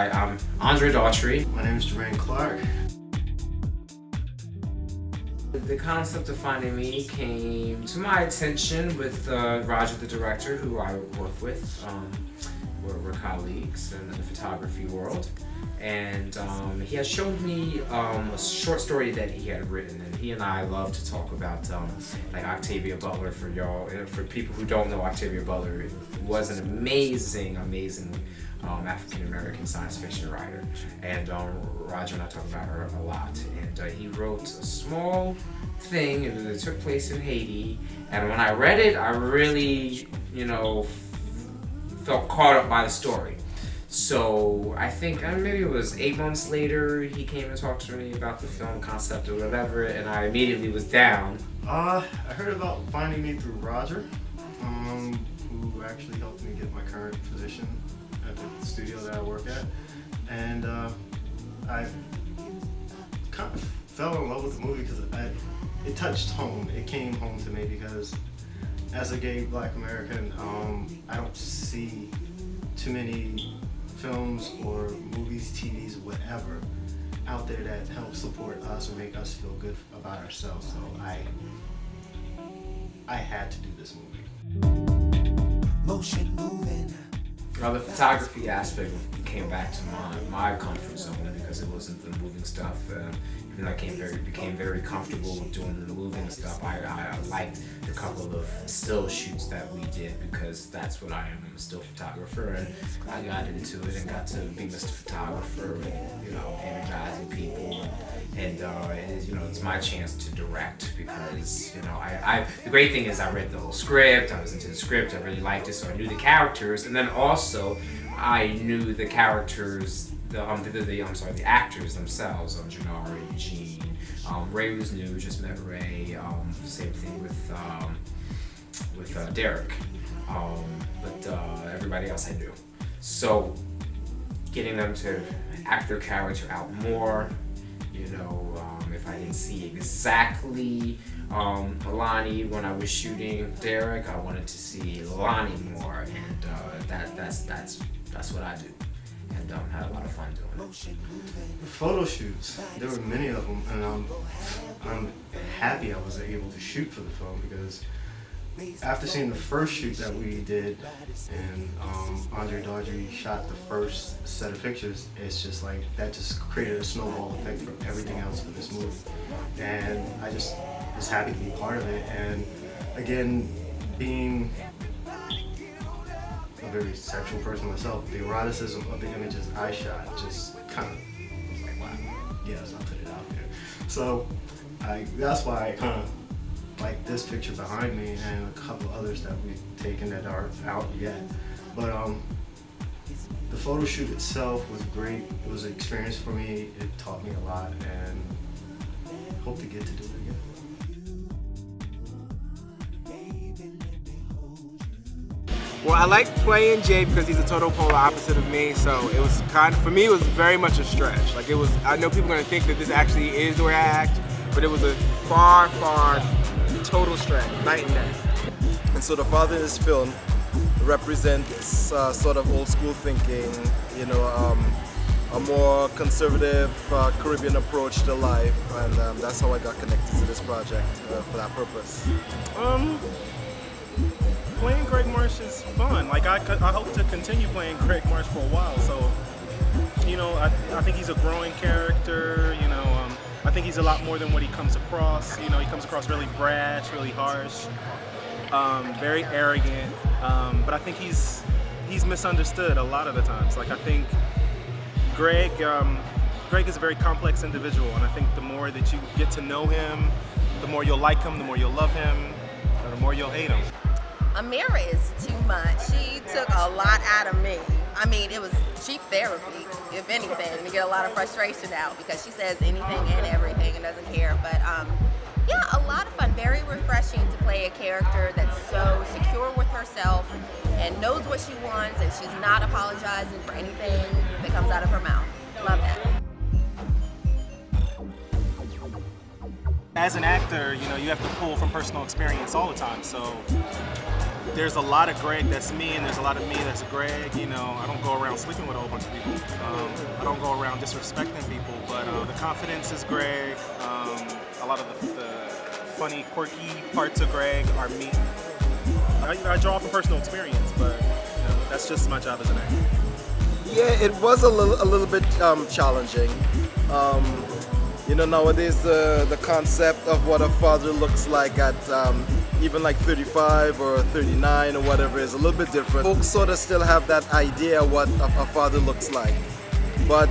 Hi, I'm Andre Daughtry. My name is Jermaine Clark. The concept of Finding Me came to my attention with Roger, the director, who I work with. We're colleagues in the photography world. And he had showed me a short story that he had written, and he and I love to talk about like Octavia Butler. For y'all, for people who don't know Octavia Butler, was an amazing African American science fiction writer, and Roger and I talk about her a lot. And he wrote a small thing that took place in Haiti, and when I read it, I really, felt caught up by the story. So I think maybe it was 8 months later he came and talked to me about the film concept or whatever, and I immediately was down. I heard about Finding Me through Roger, who actually helped me get my current position at the studio that I work at, and I kind of fell in love with the movie because it touched home. It came home to me because as a gay Black American, I don't see too many films or movies, TVs, whatever out there that help support us or make us feel good about ourselves. So I had to do this movie. Motion moving. Well, the photography aspect came back to my comfort zone because it wasn't the moving stuff. Even though I became very comfortable with doing the moving stuff, I liked the couple of still shoots that we did because that's what I am. I'm a still photographer, and I got into it and got to be Mr. Photographer and energizing people. And it's my chance to direct because the great thing is I read the whole script. I was into the script. I really liked it, so I knew the characters, and then also I knew the characters. The actors themselves, Janari, Gene, Ray was new, just met Ray. Same thing with Derek, but everybody else I knew. So getting them to act their character out more, if I didn't see exactly Lonnie when I was shooting Derek, I wanted to see Lonnie more, and that's what I do. And had a lot of fun doing it. The photo shoots, there were many of them, and I'm happy I was able to shoot for the film because after seeing the first shoot that we did, and Andre Daughtry shot the first set of pictures, it's just like that just created a snowball effect for everything else for this movie, and I just was happy to be part of it. And again, being a very sexual person myself, the eroticism of the images I shot just kind of was like, wow, yes, I'll put it out there. So that's why I kind of like this picture behind me and a couple others that we've taken that aren't out yet. But the photo shoot itself was great. It was an experience for me. It taught me a lot, and hope to get to do it again. Well, I like playing Jay because he's a total polar opposite of me, so it was for me, it was very much a stretch. Like I know people are gonna think that this actually is the way I act, but it was a far total stretch, night and day. And so the father in this film represents sort of old school thinking, a more conservative Caribbean approach to life, and that's how I got connected to this project for that purpose. Playing Greg Marsh is fun. Like I hope to continue playing Greg Marsh for a while. So, I think he's a growing character. I think he's a lot more than what he comes across. He comes across really brash, really harsh, very arrogant. But I think he's misunderstood a lot of the times. Like I think Greg is a very complex individual, and I think the more that you get to know him, the more you'll like him, the more you'll love him, or the more you'll hate him. Amira is too much. She took a lot out of me. I mean, it was cheap therapy, if anything, to get a lot of frustration out because she says anything and everything and doesn't care. But yeah, a lot of fun. Very refreshing to play a character that's so secure with herself and knows what she wants, and she's not apologizing for anything that comes out of her mouth. Love that. As an actor, you have to pull from personal experience all the time. So there's a lot of Greg that's me, and there's a lot of me that's Greg. You know, I don't go around sleeping with a whole bunch of people. I don't go around disrespecting people, but the confidence is Greg. A lot of the funny, quirky parts of Greg are me. I draw from personal experience, but you know, that's just my job as an actor. Yeah, it was a little bit challenging. You know, nowadays the concept of what a father looks like at even like 35 or 39 or whatever is a little bit different. Folks sort of still have that idea what a father looks like. But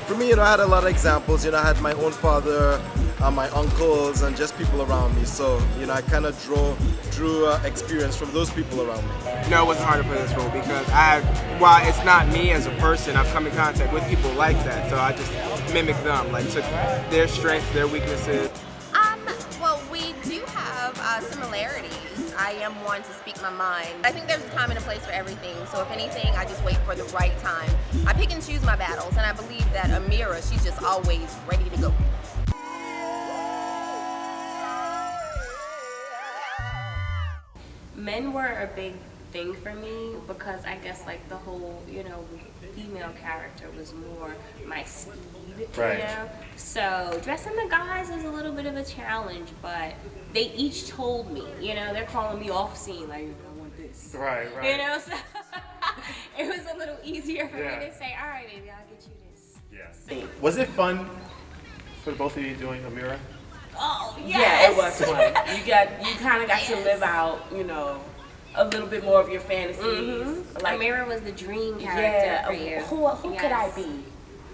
for me, you know, I had a lot of examples. You know, I had my own father, my uncles, and just people around me. So, you know, I kind of drew experience from those people around me. No, it wasn't hard to play this role because while it's not me as a person, I've come in contact with people like that. So I just mimic them, like took their strengths, their weaknesses. Well, we do have similarities. I am one to speak my mind. I think there's a time and a place for everything. So if anything, I just wait for the right time. I pick and choose my battles, and I believe that Amira, she's just always ready to go. Men were a big thing for me because I guess like the whole, you know, female character was more my speed, Right. you know? So dressing the guys was a little bit of a challenge, but they each told me, you know, they're calling me off scene, like, I want this. Right, You know, so it was a little easier for me to say, all right, baby, I'll get you this. Yeah. Was it fun for both of you doing Amira? Oh, Yeah, yes. it was fun. You kind of got to live out, you know, a little bit more of your fantasies. Mm-hmm. Like, Amira was the dream character yeah, for you. who could I Yes. be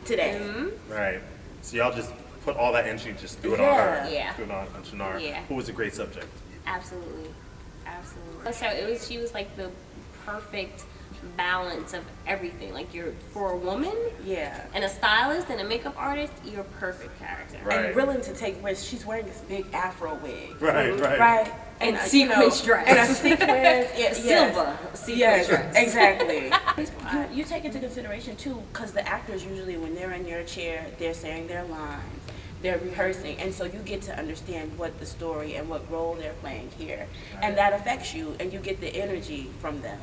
today? Mm-hmm. Right. So y'all just put all that energy, just do it Yeah. on her. Yeah. Do it on Shannara, Yeah. who was a great subject. Absolutely. So she was like the perfect balance of everything. Like you're, for a woman Yeah. and a stylist and a makeup artist, you're a perfect character. Right. And willing to take risks. She's wearing this big afro wig. Right, right. Right. And you know, sequence dress. And a sequence, yeah, Silver sequence yes, dress. exactly. You take into consideration too, because the actors usually, when they're in your chair, they're saying their lines, they're rehearsing, and so you get to understand what the story and what role they're playing here, and that affects you, and you get the energy from them.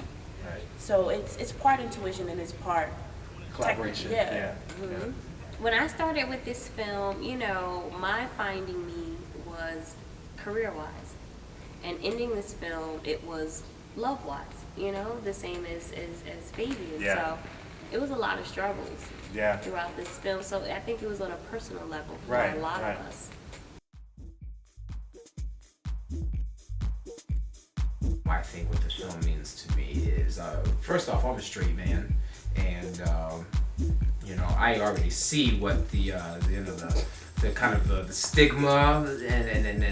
Right. So it's part intuition and it's part Collaboration. Yeah. Yeah. When I started with this film, you know, my finding me was career-wise. And ending this film, it was love-wise, you know, the same as Baby. And Yeah. so it was a lot of struggles Yeah. throughout this film. So I think it was on a personal level for Right, a lot right. of us. I think what the film means to me is, first off, I'm a straight man, and you know, I already see what the you know, the kind of the stigma and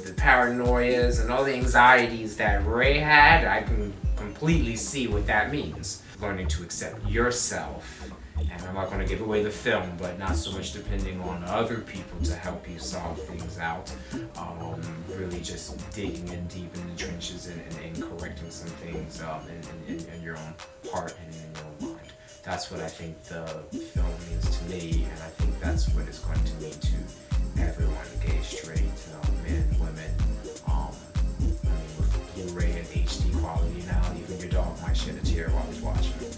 the paranoias and all the anxieties that Ray had. I can completely see what that means. Learning to accept yourself, and I'm not going to give away the film, but not so much depending on other people to help you solve things out. Really just digging in deep in the trenches and correcting some things in your own heart and in your own mind. That's what I think the film means to me, and I think that's what it's going to mean to everyone, gay, straight, men, women. I mean, with Blu-ray and HD quality now, even your dog might shed a tear while he's watching it.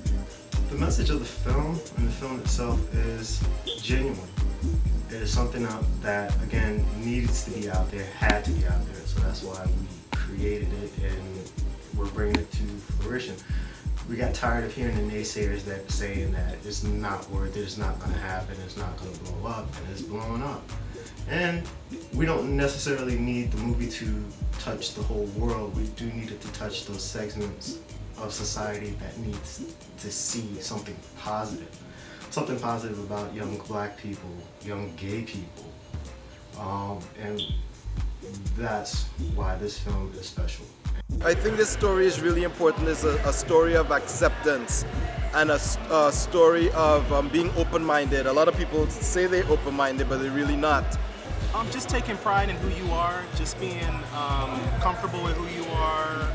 The message of the film and the film itself is genuine. It is something that, again, needs to be out there, had to be out there. So that's why we created it and we're bringing it to fruition. We got tired of hearing the naysayers that saying that it's not worth it, it's not going to happen, it's not going to blow up, and it's blowing up. And we don't necessarily need the movie to touch the whole world. We do need it to touch those segments of society that needs to see something positive. Something positive about young black people, young gay people. And that's why this film is special. I think this story is really important. It's a story of acceptance and a story of being open-minded. A lot of people say they're open-minded, but they're really not. Just taking pride in who you are, just being comfortable with who you are,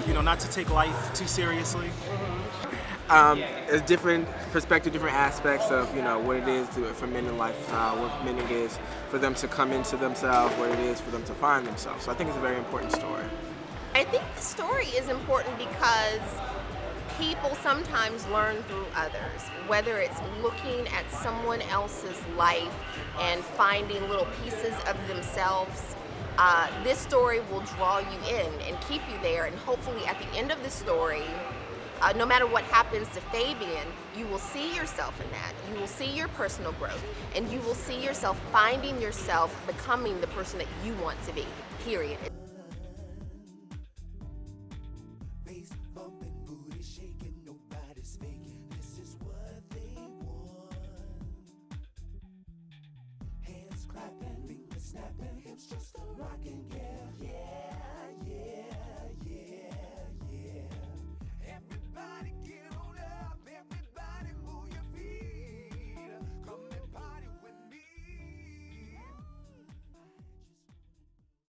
you know, not to take life too seriously. It's different perspective, different aspects of, you know, what it is for men in lifestyle, what men it is for them to come into themselves, what it is for them to find themselves. So I think it's a very important story. I think the story is important because people sometimes learn through others, whether it's looking at someone else's life and finding little pieces of themselves. This story will draw you in and keep you there, and hopefully at the end of the story, no matter what happens to Fabian, you will see yourself in that. You will see your personal growth, and you will see yourself finding yourself becoming the person that you want to be, period. Snapping, hips just a rocking, yeah, yeah.